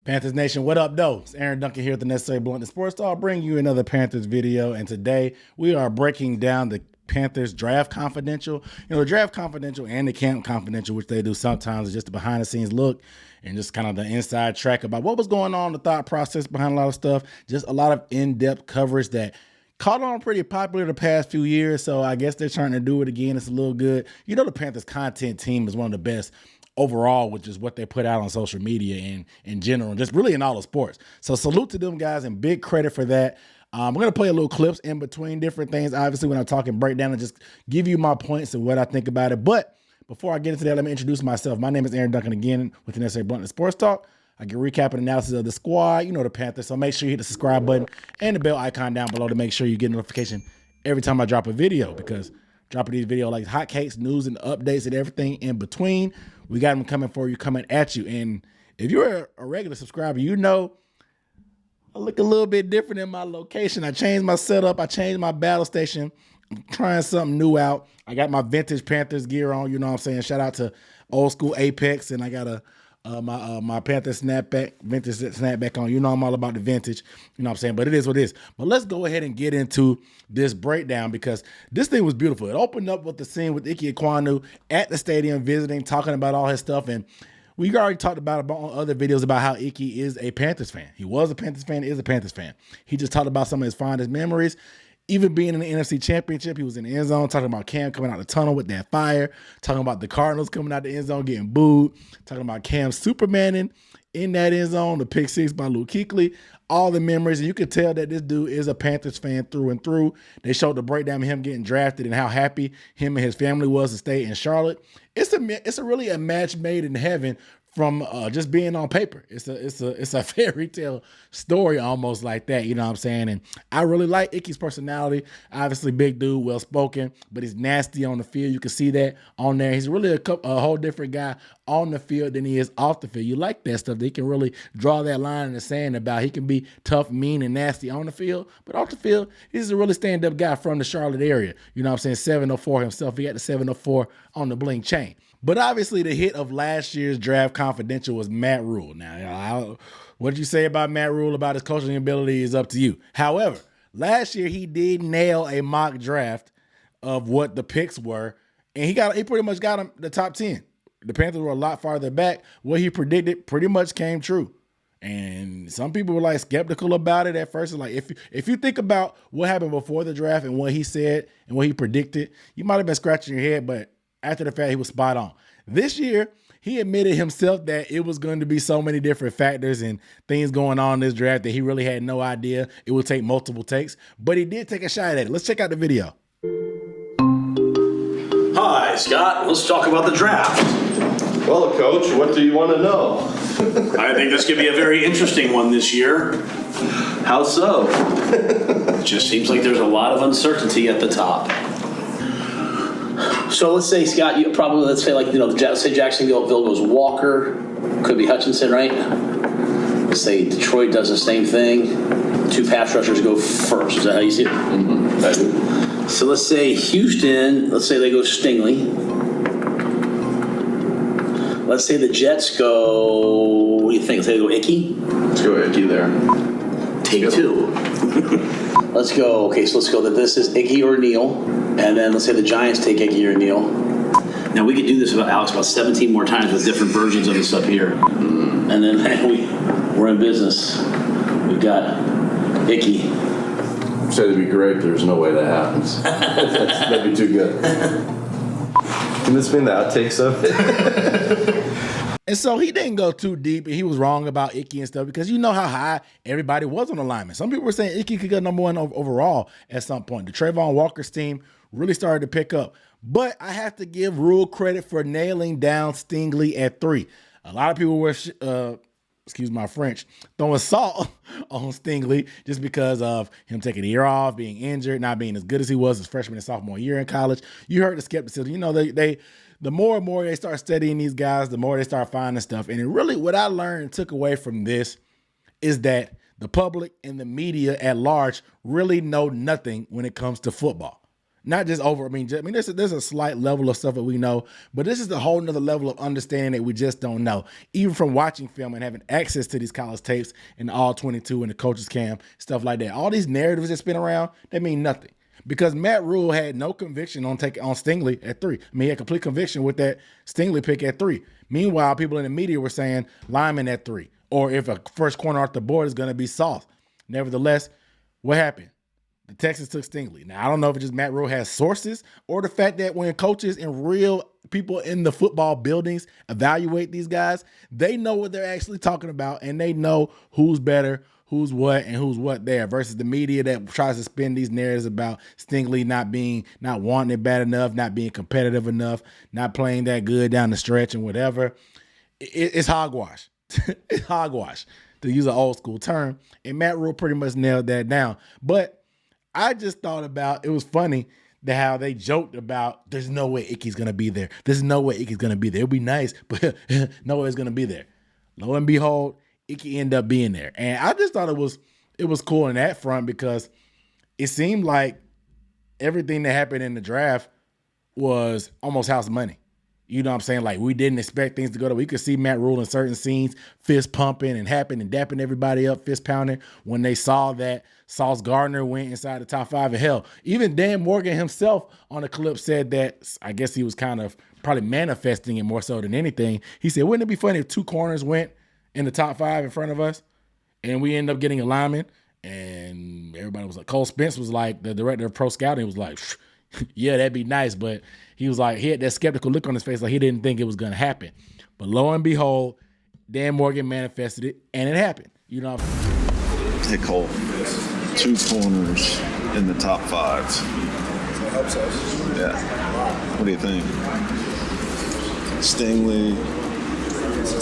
Panthers Nation, what up, though? It's Aaron Duncan here at the Necessary Blunt Sports Talk. I'll bring you another Panthers video, and today we are breaking down the Panthers Draft Confidential. You know, the Draft Confidential and the Camp Confidential, which they do sometimes, is just a behind-the-scenes look and just kind of the inside track about what was going on, the thought process behind a lot of stuff, just a lot of in-depth coverage that caught on pretty popular the past few years, so I guess they're trying to do it again. It's a little good. You know, the Panthers content team is one of the best overall, which is what they put out on social media and in general, just really in all the sports. So salute to them guys and big credit for that. We're going to play a little clips in between different things, obviously, when I'm talking breakdown and just give you my points and what I think about it. But before I get into that, let me introduce myself. My name is Aaron Duncan again with the Necessary Blunt Sports Talk. I can recap an analysis of the squad, you know, the Panthers. So make sure you hit the subscribe button and the bell icon down below to make sure you get a notification every time I drop a video, because dropping these videos like hotcakes, news and updates and everything in between. We got them coming for you, coming at you. And if you're a regular subscriber, you know I look a little bit different in my location. I changed my setup. I changed my battle station. I'm trying something new out. I got my vintage Panthers gear on. You know what I'm saying? Shout out to old school Apex. And I got my Panthers vintage snapback on. You know I'm all about the vintage. You know what I'm saying? But it is what it is. But let's go ahead and get into this breakdown, because this thing was beautiful. It opened up with the scene with Ike Ekwonu at the stadium visiting, talking about all his stuff. And we already talked about on other videos about how Ike is a Panthers fan. He was a Panthers fan, is a Panthers fan. He just talked about some of his fondest memories. Even being in the NFC Championship, he was in the end zone, talking about Cam coming out the tunnel with that fire, talking about the Cardinals coming out the end zone getting booed, talking about Cam Supermaning in that end zone, the pick six by Luke Kuechly, all the memories. And you could tell that this dude is a Panthers fan through and through. They showed the breakdown of him getting drafted and how happy him and his family was to stay in Charlotte. It's really a match made in heaven from just being on paper. It's a fairy tale story almost like that, you know what I'm saying? And I really like Ike's personality. Obviously, big dude, well-spoken, but he's nasty on the field. You can see that on there. He's really a whole different guy on the field than he is off the field. You like that stuff. They can really draw that line in the sand about he can be tough, mean, and nasty on the field, but off the field, he's a really stand-up guy from the Charlotte area. You know what I'm saying? 704 himself. He got the 704 on the bling chain. But obviously, the hit of last year's Draft Confidential was Matt Rule. Now, what you say about Matt Rule, about his coaching ability, is up to you. However, last year he did nail a mock draft of what the picks were, and he pretty much got him the top 10. The Panthers were a lot farther back. What he predicted pretty much came true. And some people were like skeptical about it at first. Like if you think about what happened before the draft and what he said and what he predicted, you might have been scratching your head, but after the fact, he was spot on. This year, he admitted himself that it was going to be so many different factors and things going on in this draft that he really had no idea. It would take multiple takes, but he did take a shot at it. Let's check out the video. Hi, Scott. Let's talk about the draft. Well, Coach, what do you want to know? I think this could be a very interesting one this year. How so? It just seems like there's a lot of uncertainty at the top. So let's say, Scott, let's say Jacksonville goes Walker, could be Hutchinson, right? Let's say Detroit does the same thing. 2 pass rushers go first. Is that how you see it? Mm-hmm. I do. So let's say Houston, let's say they go Stingley. Let's say the Jets go, what do you think? Let's say they go Icky? Let's go Icky there. Take 2. Let's go, this is Iggy or Neal. And then let's say the Giants take Iggy or Neal. Now we could do this about 17 more times with different versions of this up here. Mm-hmm. And then we're in business. We've got Icky. Say it'd be great, there's no way that happens. That'd be too good. Can this be in the outtakes of it? And so he didn't go too deep, and he was wrong about Icky and stuff, because you know how high everybody was on the lineman. Some people were saying Icky could get number 1 overall at some point. The Trayvon Walker's team really started to pick up. But I have to give Rule credit for nailing down Stingley at 3. A lot of people were, excuse my French, throwing salt on Stingley just because of him taking a year off, being injured, not being as good as he was his freshman and sophomore year in college. You heard the skepticism. You know, the more and more they start studying these guys, the more they start finding stuff. And it really, what I learned and took away from this is that the public and the media at large really know nothing when it comes to football. not just over. There's a slight level of stuff that we know, but this is a whole nother level of understanding that we just don't know. Even from watching film and having access to these college tapes and the all 22 and the coaches camp, stuff like that. All these narratives that spin around, they mean nothing. Because Matt Rule had no conviction on Stingley at 3. He had complete conviction with that Stingley pick at 3. Meanwhile, people in the media were saying Lyman at 3, or if a first corner off the board is going to be Sauce. Nevertheless, what happened? The Texans took Stingley. Now, I don't know if it's just Matt Rule has sources or the fact that when coaches and real people in the football buildings evaluate these guys, they know what they're actually talking about, and they know who's better, who's what, and who's what there, versus the media that tries to spin these narratives about Stingley not wanting it bad enough, not being competitive enough, not playing that good down the stretch and whatever. It's hogwash. It's hogwash, to use an old school term, and Matt Rule pretty much nailed that down. But I just thought about, it was funny how they joked about there's no way Icky's going to be there. There's no way Icky's going to be there. It'll be nice, but no way he's going to be there. Lo and behold, Icky ended up being there. And I just thought it was cool in that front because it seemed like everything that happened in the draft was almost house money. You know what I'm saying? Like, we didn't expect things to go to. We could see Matt Rule in certain scenes, fist pumping and happing and dapping everybody up, fist pounding when they saw that Sauce Gardner went inside the top 5. And hell, even Dan Morgan himself on the clip said that, I guess he was kind of probably manifesting it more so than anything. He said, wouldn't it be funny if 2 corners went in the top 5 in front of us and we end up getting a lineman? And everybody was like, Cole Spence was like, the director of pro scouting was like, yeah, that'd be nice. But he was like, he had that skeptical look on his face, like he didn't think it was going to happen. But lo and behold, Dan Morgan manifested it, and it happened. You know. Hey, Cole, 2 corners in the top 5. Yeah. What do you think? Stingley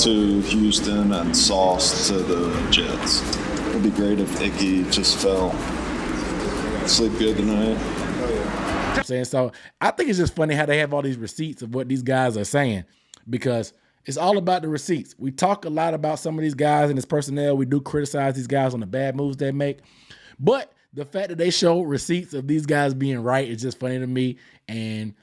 to Houston and Sauce to the Jets. It'd be great if Icky just fell. Sleep good tonight. Saying so, I think it's just funny how they have all these receipts of what these guys are saying, because it's all about the receipts. We talk a lot about some of these guys and his personnel. We do criticize these guys on the bad moves they make, but the fact that they show receipts of these guys being right is just funny to me. And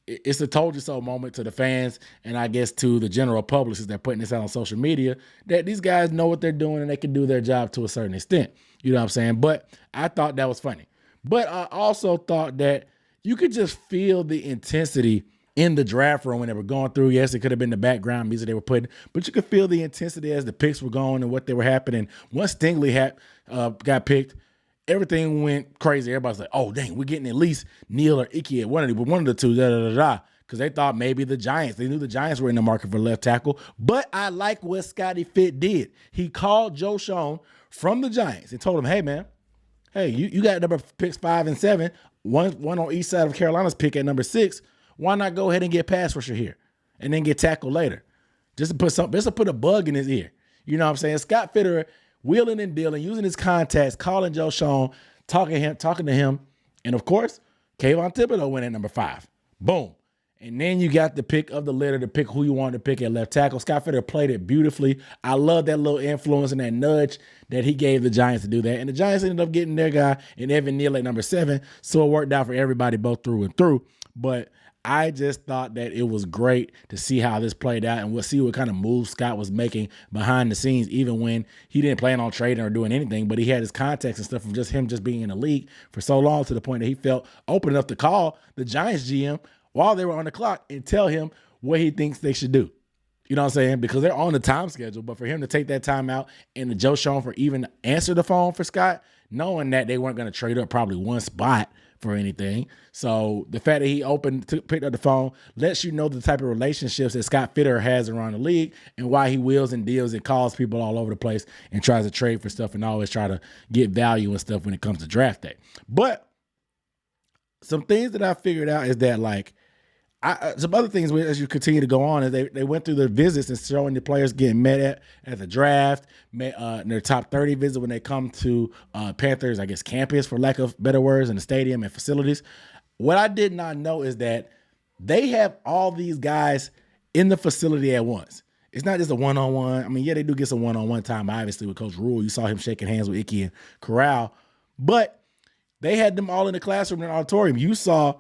it's a told you so moment to the fans, and I guess to the general public, since they're putting this out on social media, that these guys know what they're doing and they can do their job to a certain extent. You know what I'm saying? But I thought that was funny. But I also thought that you could just feel the intensity in the draft room when they were going through. Yes, it could have been the background music they were putting, but you could feel the intensity as the picks were going and what they were happening. Once Stingley got picked, everything went crazy. Everybody's like, oh, dang, we're getting at least Neal or Icky at one of the two, because they thought maybe the Giants. They knew the Giants were in the market for left tackle. But I like what Scotty Fitt did. He called Joe Schoen from the Giants and told him, hey, man, hey, you got number picks 5 and 7, one on each side of Carolina's pick at number 6. Why not go ahead and get pass rusher here and then get tackled later? Just to put a bug in his ear. You know what I'm saying? Scott Fitterer wheeling and dealing, using his contacts, calling Joe Schoen, talking to him. And of course, Kayvon Thibodeau went at number 5. Boom. And then you got the pick of the litter to pick who you wanted to pick at left tackle. Scott Fitterer played it beautifully. I love that little influence and that nudge that he gave the Giants to do that. And the Giants ended up getting their guy in Evan Neal at number 7. So it worked out for everybody both through and through. But I just thought that it was great to see how this played out, and we'll see what kind of moves Scott was making behind the scenes, even when he didn't plan on trading or doing anything, but he had his contacts and stuff from just him just being in the league for so long, to the point that he felt open enough to call the Giants GM while they were on the clock and tell him what he thinks they should do. You know what I'm saying? Because they're on the time schedule, but for him to take that time out and to Joe Schoen for even answer the phone for Scott, knowing that they weren't going to trade up probably one spot for anything. So the fact that he picked up the phone lets you know the type of relationships that Scott Fitterer has around the league, and why he wheels and deals and calls people all over the place and tries to trade for stuff and always try to get value and stuff when it comes to draft day. But some things that I figured out is that, like, some other things as you continue to go on is they went through their visits and showing the players getting met at the draft, their top 30 visit when they come to Panthers, I guess, campus, for lack of better words, in the stadium and facilities. What I did not know is that they have all these guys in the facility at once. It's not just a one-on-one. I mean, yeah, they do get some one-on-one time, obviously, with Coach Rule. You saw him shaking hands with Icky and Corral. But they had them all in the classroom and auditorium. You saw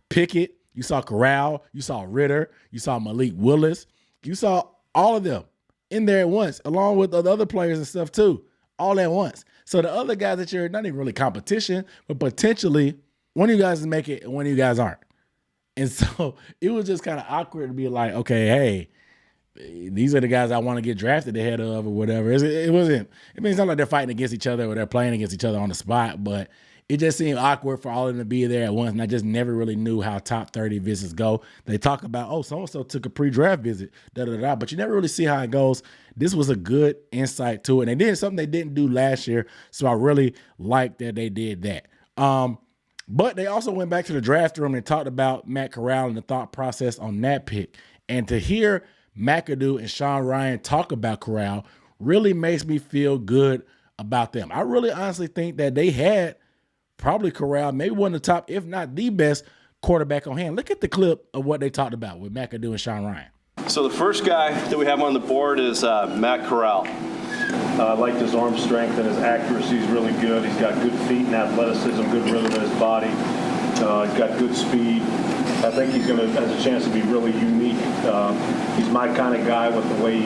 Pickett, you saw Corral, you saw Ritter, you saw Malik Willis, you saw all of them in there at once, along with the other players and stuff too, all at once. So the other guys that you're not even really competition, but potentially one of you guys is make it and one of you guys aren't. And so it was just kind of awkward to be like, okay, hey, these are the guys I want to get drafted ahead of or whatever. It wasn't, I mean, it's not like they're fighting against each other or they're playing against each other on the spot, but it just seemed awkward for all of them to be there at once. And I just never really knew how top 30 visits go. They talk about, oh, so-and-so took a pre-draft visit, da-da-da, but you never really see how it goes. This was a good insight to it. And they did something they didn't do last year, so I really like that they did that. But they also went back to the draft room and talked about Matt Corral and the thought process on that pick. And to hear McAdoo and Sean Ryan talk about Corral really makes me feel good about them. I really honestly think that they had probably Corral, maybe one of the top, if not the best quarterback on hand. Look at the clip of what they talked about with McAdoo and Sean Ryan. So the first guy that we have on the board is Matt Corral. I liked his arm strength and his accuracy is really good. He's got good feet and athleticism, good rhythm in his body. He's got good speed. I think he's going to has a chance to be really unique. He's my kind of guy with the way,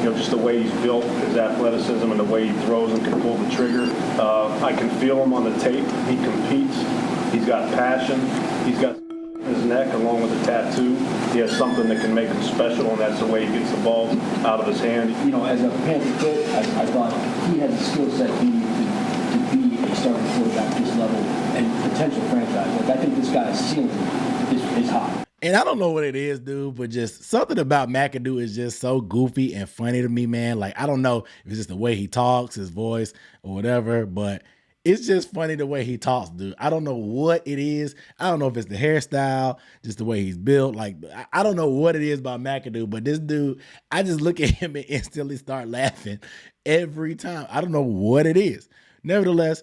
just the way he's built, his athleticism and the way he throws and can pull the trigger. I can feel him on the tape. He competes. He's got passion. He's got his neck along with a tattoo. He has something that can make him special, and that's the way he gets the ball out of his hand. As a Panther coach, I thought he had the skill set he needed to be a starting quarterback at this level and potential franchise. Like, I think this guy's ceiling is high. And I don't know what it is, dude, but just something about McAdoo is just so goofy and funny to me, man. Like, I don't know if it's just the way he talks, his voice, or whatever, but it's just funny the way he talks, dude. I don't know what it is. I don't know if it's the hairstyle, just the way he's built. Like, I don't know what it is about McAdoo, but this dude, I just look at him and instantly start laughing every time. I don't know what it is. Nevertheless,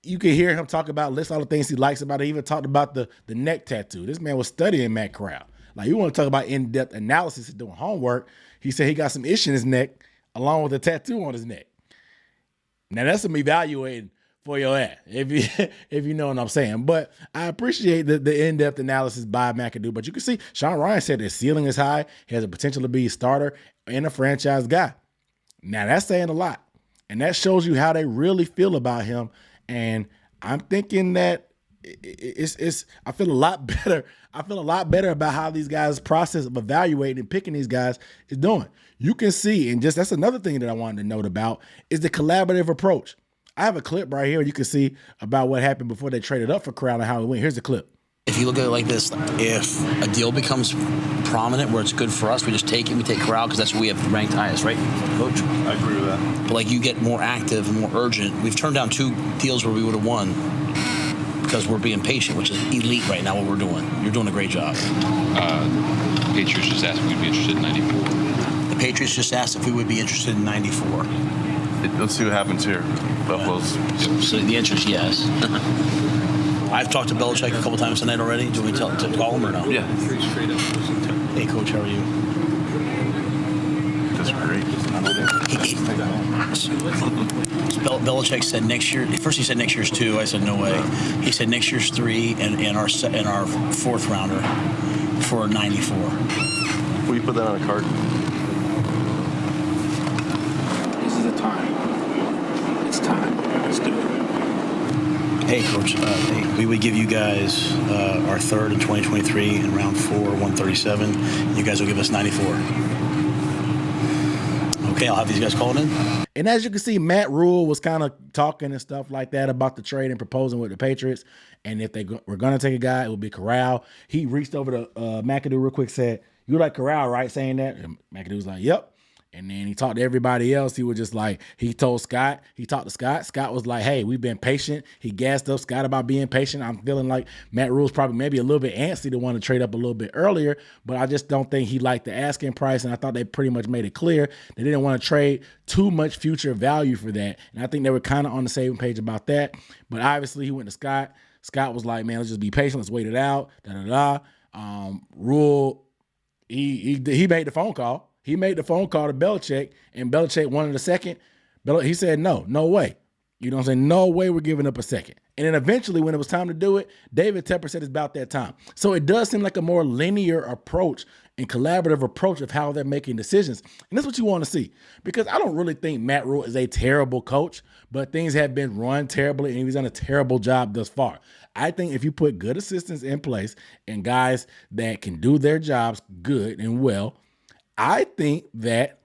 you can hear him talk about, list all the things he likes about it. He even talked about the neck tattoo. This man was studying Matt Corral. Like, you want to talk about in-depth analysis and doing homework. He said he got some issue in his neck along with a tattoo on his neck. Now, that's some evaluating for your ass, if you know what I'm saying. But I appreciate the in-depth analysis by McAdoo. But you can see Sean Ryan said his ceiling is high. He has a potential to be a starter and a franchise guy. Now, that's saying a lot. And that shows you how they really feel about him. And I'm thinking that I feel a lot better. I feel a lot better about how these guys' process of evaluating and picking these guys is doing. You can see, and just that's another thing that I wanted to note about, is the collaborative approach. I have a clip right here you can see about what happened before they traded up for Corral and how it went. Here's the clip. If you look at it like this, if a deal becomes prominent where it's good for us, we just take it. We take Corral because that's what we have ranked highest, right, Coach? I agree with that. But like you get more active and more urgent. We've turned down 2 deals where we would have won because we're being patient, which is elite right now. What we're doing, you're doing a great job. Patriots just asked if we'd be interested in 94. The Patriots just asked if we would be interested in 94. Let's see what happens here. Buffalo's. So the answer is yes. I've talked to Belichick a couple times tonight already. Do we to call him or no? Yeah. Hey, Coach, how are you? That's great. Belichick said next year. First, he said next year's 2. I said no way. He said next year's 3 and our 4th rounder for 94. Will you put that on a card? This is the time. It's time. Let's do it. Hey, Coach, we would give you guys our 3rd in 2023 in round 4, 137. You guys will give us 94. Okay, I'll have these guys called in. And as you can see, Matt Rule was kind of talking and stuff like that about the trade and proposing with the Patriots. And if they were going to take a guy, it would be Corral. He reached over to McAdoo real quick, said, "You like Corral, right?" Saying that. And McAdoo was like, "Yep." And then he talked to everybody else. He was just like, he told Scott, he talked to Scott. Scott was like, "Hey, we've been patient." He gassed up Scott about being patient. I'm feeling like Matt Rule's probably maybe a little bit antsy to want to trade up a little bit earlier, but I just don't think he liked the asking price. And I thought they pretty much made it clear they didn't want to trade too much future value for that. And I think they were kind of on the same page about that. But obviously he went to Scott. Scott was like, "Man, let's just be patient. Let's wait it out." Rule, he made the phone call. He made the phone call to Belichick, and Belichick wanted a second. He said, no way. You know what I'm saying? No way we're giving up a second. And then eventually, when it was time to do it, David Tepper said it's about that time. So it does seem like a more linear approach and collaborative approach of how they're making decisions. And that's what you want to see. Because I don't really think Matt Rule is a terrible coach, but things have been run terribly and he's done a terrible job thus far. I think if you put good assistants in place and guys that can do their jobs good and well, I think that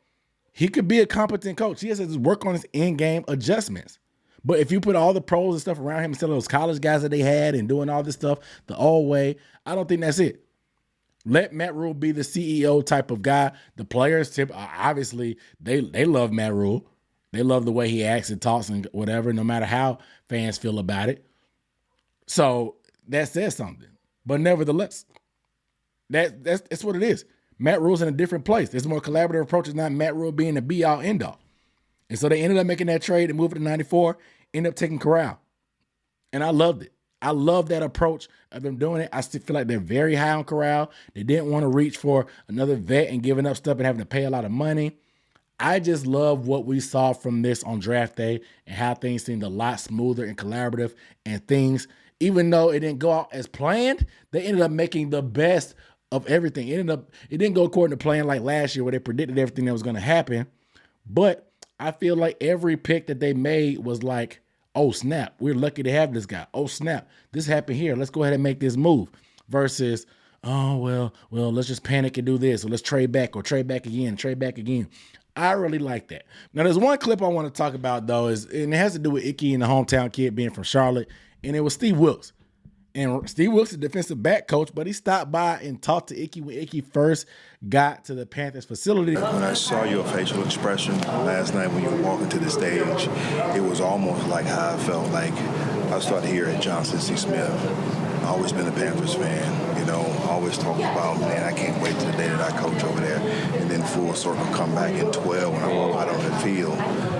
he could be a competent coach. He has to work on his in-game adjustments. But if you put all the pros and stuff around him instead of those college guys that they had and doing all this stuff the old way, I don't think that's it. Let Matt Rule be the CEO type of guy. The players, obviously, they love Matt Rule. They love the way he acts and talks and whatever, no matter how fans feel about it. So that says something. But nevertheless, that's what it is. Matt Rule's in a different place. There's a more collaborative approach. It's not Matt Rule being the be-all, end-all. And so they ended up making that trade and moving to 94, ended up taking Corral. And I loved it. I love that approach of them doing it. I still feel like they're very high on Corral. They didn't want to reach for another vet and giving up stuff and having to pay a lot of money. I just love what we saw from this on draft day and how things seemed a lot smoother and collaborative, and things, even though it didn't go out as planned, they ended up making the best of everything. It didn't go according to plan like last year where they predicted everything that was going to happen. But I feel like every pick that they made was like, oh, snap, we're lucky to have this guy. Oh, snap, this happened here. Let's go ahead and make this move. Versus, oh, well, let's just panic and do this. Or let's trade back again. I really like that. Now, there's one clip I want to talk about, though, and it has to do with Icky and the hometown kid being from Charlotte, and it was Steve Wilkes. And Steve Wilkes is a defensive back coach, but he stopped by and talked to Icky when Icky first got to the Panthers facility. When I saw your facial expression last night when you were walking to the stage, it was almost like how I felt like I started here at Johnson C. Smith. Always been a Panthers fan, you know, always talking about, man, I can't wait to the day that I coach over there. And then full circle come back in 12 when I walk out on the field.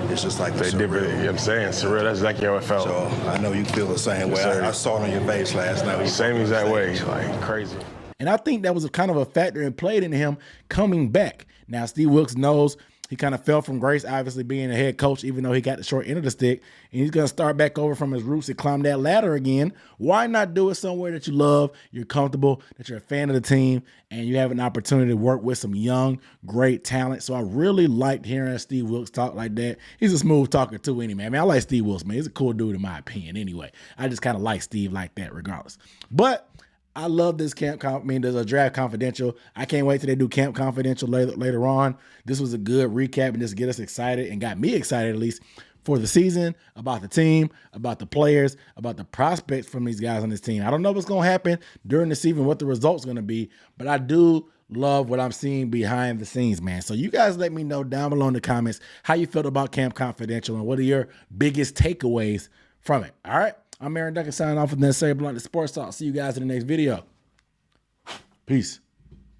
It's just like surreal. You know what I'm saying? Surreal, that's exactly how it felt. So I know you feel the same way. I saw it on your face last night. Same exact way, like crazy. And I think that was a kind of a factor and played into him coming back. Now, Steve Wilkes knows he kind of fell from grace, obviously being a head coach, even though he got the short end of the stick. And he's going to start back over from his roots and climb that ladder again. Why not do it somewhere that you love, you're comfortable, that you're a fan of the team, and you have an opportunity to work with some young, great talent. So I really liked hearing Steve Wilkes talk like that. He's a smooth talker too anyway. I mean, I like Steve Wilkes, man. He's a cool dude in my opinion anyway. I just kind of like Steve like that regardless. But I love this there's a draft confidential. I can't wait till they do camp confidential later on. This was a good recap and just get us excited and got me excited at least for the season, about the team, about the players, about the prospects from these guys on this team. I don't know what's going to happen during the season, what the results going to be, but I do love what I'm seeing behind the scenes, man. So you guys let me know down below in the comments how you felt about Camp Confidential and what are your biggest takeaways from it. All right. I'm Aaron Duncan signing off with Necessary Blunt, the Sports Talk. See you guys in the next video. Peace.